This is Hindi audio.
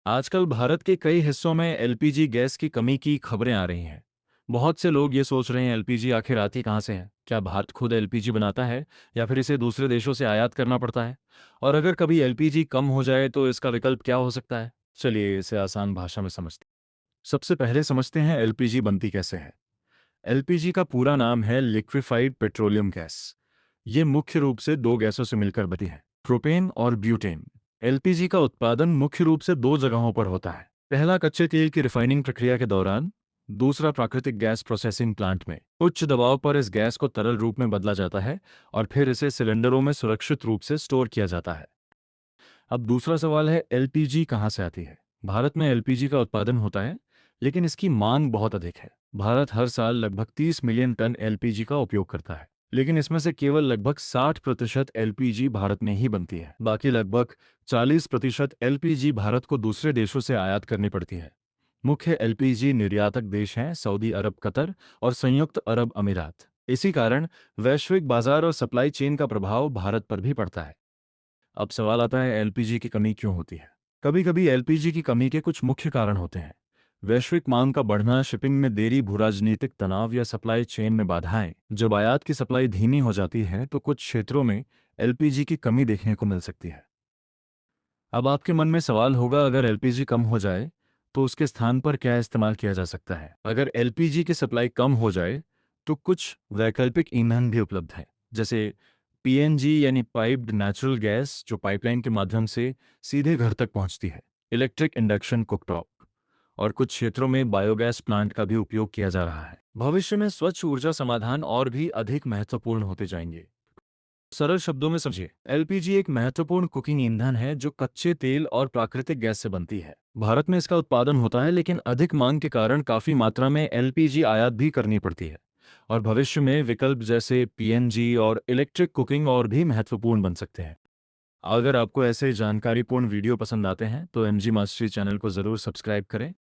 आजकल भारत के कई हिस्सों में एलपीजी गैस की कमी की खबरें आ रही हैं। बहुत से लोग ये सोच रहे हैं एलपीजी आखिर आती कहाँ से है? क्या भारत खुद एलपीजी बनाता है या फिर इसे दूसरे देशों से आयात करना पड़ता है? और अगर कभी एलपीजी कम हो जाए तो इसका विकल्प क्या हो सकता है? चलिए इसे आसान भाषा में समझते हैं। सबसे पहले समझते हैं एलपीजी बनती कैसे है। एलपीजी का पूरा नाम है लिक्विफाइड पेट्रोलियम गैस। ये मुख्य रूप से दो गैसों से मिलकर बनती है, प्रोपेन और ब्यूटेन। एलपीजी का उत्पादन मुख्य रूप से दो जगहों पर होता है। पहला कच्चे तेल की रिफाइनिंग प्रक्रिया के दौरान, दूसरा प्राकृतिक गैस प्रोसेसिंग प्लांट में। उच्च दबाव पर इस गैस को तरल रूप में बदला जाता है और फिर इसे सिलेंडरों में सुरक्षित रूप से स्टोर किया जाता है। अब दूसरा सवाल है एलपीजी कहाँ से आती है। भारत में एलपीजी का उत्पादन होता है, लेकिन इसकी मांग बहुत अधिक है। भारत हर साल लगभग 30 मिलियन टन एलपीजी का उपयोग करता है, लेकिन इसमें से केवल लगभग 60% एलपीजी भारत में ही बनती है। बाकी लगभग 40% एलपीजी भारत को दूसरे देशों से आयात करनी पड़ती है। मुख्य एलपीजी निर्यातक देश हैं सऊदी अरब, कतर और संयुक्त अरब अमीरात। इसी कारण वैश्विक बाजार और सप्लाई चेन का प्रभाव भारत पर भी पड़ता है। अब सवाल आता है एलपीजी की कमी क्यों होती है। कभी कभी एलपीजी की कमी के कुछ मुख्य कारण होते हैं। वैश्विक मांग का बढ़ना, शिपिंग में देरी, भूराजनीतिक तनाव या सप्लाई चेन में बाधाएं। जब आयात की सप्लाई धीमी हो जाती है तो कुछ क्षेत्रों में एलपीजी की कमी देखने को मिल सकती है। अब आपके मन में सवाल होगा, अगर एलपीजी कम हो जाए तो उसके स्थान पर क्या इस्तेमाल किया जा सकता है। अगर एलपीजी की सप्लाई कम हो जाए तो कुछ वैकल्पिक ईंधन भी उपलब्ध है, जैसे पीएनजी यानी पाइप्ड नेचुरल गैस, जो पाइपलाइन के माध्यम से सीधे घर तक पहुंचती है, इलेक्ट्रिक इंडक्शन कुकटॉप, और कुछ क्षेत्रों में बायोगैस प्लांट का भी उपयोग किया जा रहा है। भविष्य में स्वच्छ ऊर्जा समाधान और भी अधिक महत्वपूर्ण होते जाएंगे। सरल शब्दों में समझिए, एलपीजी एक महत्वपूर्ण कुकिंग ईंधन है जो कच्चे तेल और प्राकृतिक गैस से बनती है। भारत में इसका उत्पादन होता है, लेकिन अधिक मांग के कारण काफी मात्रा में एलपीजी आयात भी करनी पड़ती है। और भविष्य में विकल्प जैसे पीएनजी और इलेक्ट्रिक कुकिंग और भी महत्वपूर्ण बन सकते हैं। अगर आपको ऐसे जानकारीपूर्ण वीडियो पसंद आते हैं तो एमजी मास्टरी चैनल को जरूर सब्सक्राइब करें।